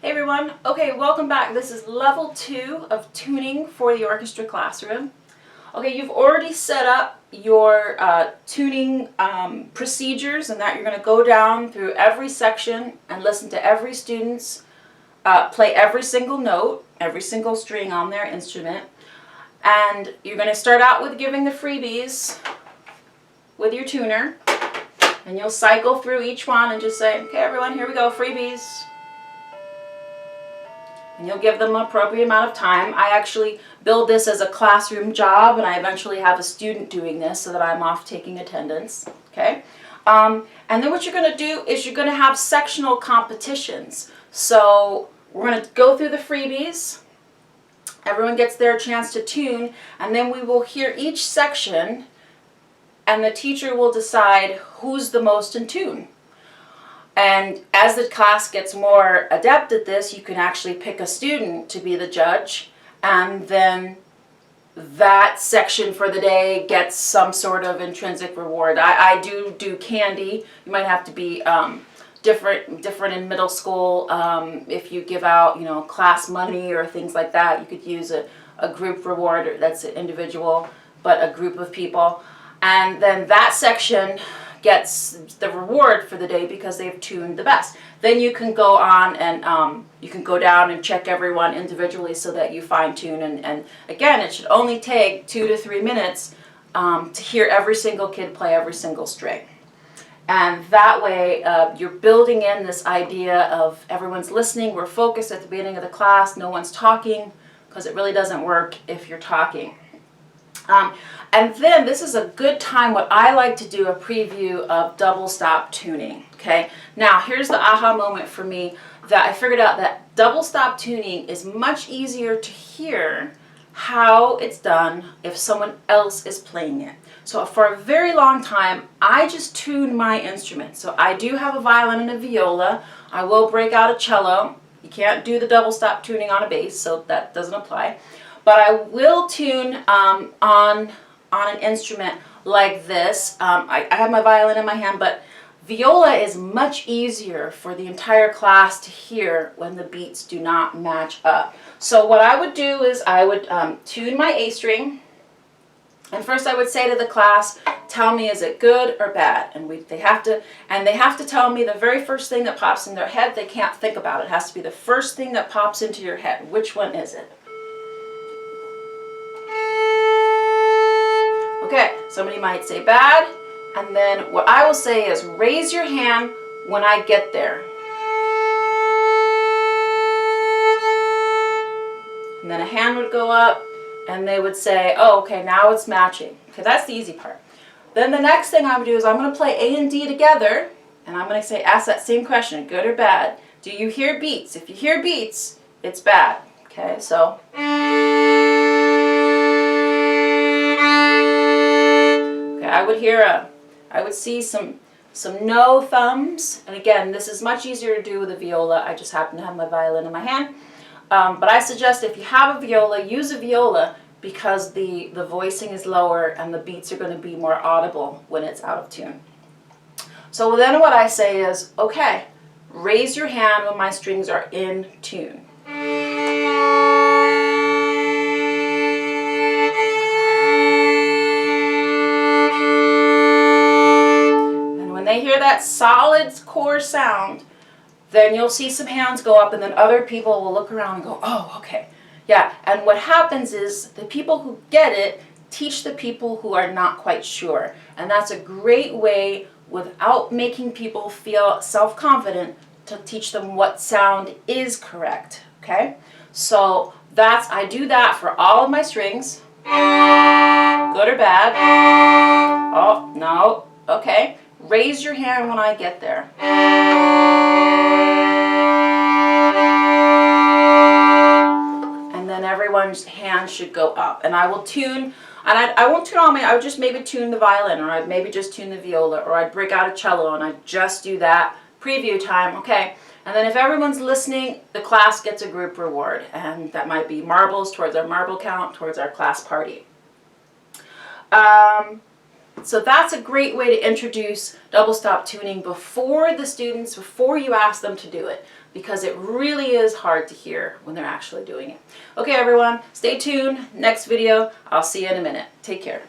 Hey everyone, okay, welcome back. This is level 2 of tuning for the orchestra classroom. Okay, you've already set up your tuning procedures, and that you're going to go down through every section and listen to every student's play every single note, every single string on their instrument. And you're going to start out with giving the freebies with your tuner, and you'll cycle through each one and just say, okay everyone, here we go, freebies. And you'll give them an appropriate amount of time. I actually build this as a classroom job, and I eventually have a student doing this so that I'm off taking attendance. Okay? And then what you're going to do is you're going to have sectional competitions. So we're going to go through the freebies. Everyone gets their chance to tune, and then we will hear each section, and the teacher will decide who's the most in tune. And as the class gets more adept at this, you can actually pick a student to be the judge, and then that section for the day gets some sort of intrinsic reward. I do candy. You might have to be different in middle school. If you give out, class money or things like that, you could use a group reward. That's an individual, but a group of people. And then that section gets the reward for the day because they've tuned the best. Then you can go on and you can go down and check everyone individually so that you fine tune. And again, it should only take 2 to 3 minutes to hear every single kid play every single string. And that way you're building in this idea of everyone's listening, we're focused at the beginning of the class, no one's talking, because it really doesn't work if you're talking. And then this is a good time, what I like to do, a preview of double stop tuning. Okay, now here's the aha moment for me, that I figured out that double stop tuning is much easier to hear how it's done if someone else is playing it. So for a very long time, I just tuned my instrument. So I do have a violin and a viola. I will break out a cello. You can't do the double stop tuning on a bass, so that doesn't apply. But I will tune on an instrument like this. I have my violin in my hand, but viola is much easier for the entire class to hear when the beats do not match up. So what I would do is I would tune my A string, and first I would say to the class, tell me, is it good or bad? And they have to tell me the very first thing that pops in their head. They can't think about it. It has to be the first thing that pops into your head. Which one is it? Okay, somebody might say bad, and then what I will say is raise your hand when I get there. And then a hand would go up, and they would say, oh, okay, now it's matching. Okay, that's the easy part. Then the next thing I would do is I'm going to play A and D together, and I'm going to ask that same question, good or bad? Do you hear beats? If you hear beats, it's bad. Okay, so I would see some no thumbs, and again, this is much easier to do with a viola. I just happen to have my violin in my hand, but I suggest if you have a viola, use a viola because the voicing is lower and the beats are going to be more audible when it's out of tune. So then what I say is, okay, raise your hand when my strings are in tune. When they hear that solid core sound, then you'll see some hands go up, and then other people will look around and go, oh, okay. Yeah, and what happens is the people who get it teach the people who are not quite sure. And that's a great way, without making people feel self-confident, to teach them what sound is correct. Okay? So I do that for all of my strings. Good or bad? Oh, no. Okay. Raise your hand when I get there. And then everyone's hand should go up. And I will tune, and I won't tune all I would just maybe tune the violin, or I'd maybe just tune the viola, or I'd break out a cello and I'd just do that preview time. Okay. And then if everyone's listening, the class gets a group reward. And that might be marbles towards our marble count, towards our class party. So that's a great way to introduce double stop tuning before the students, before you ask them to do it, because it really is hard to hear when they're actually doing it. Okay, everyone, stay tuned. Next video, I'll see you in a minute. Take care.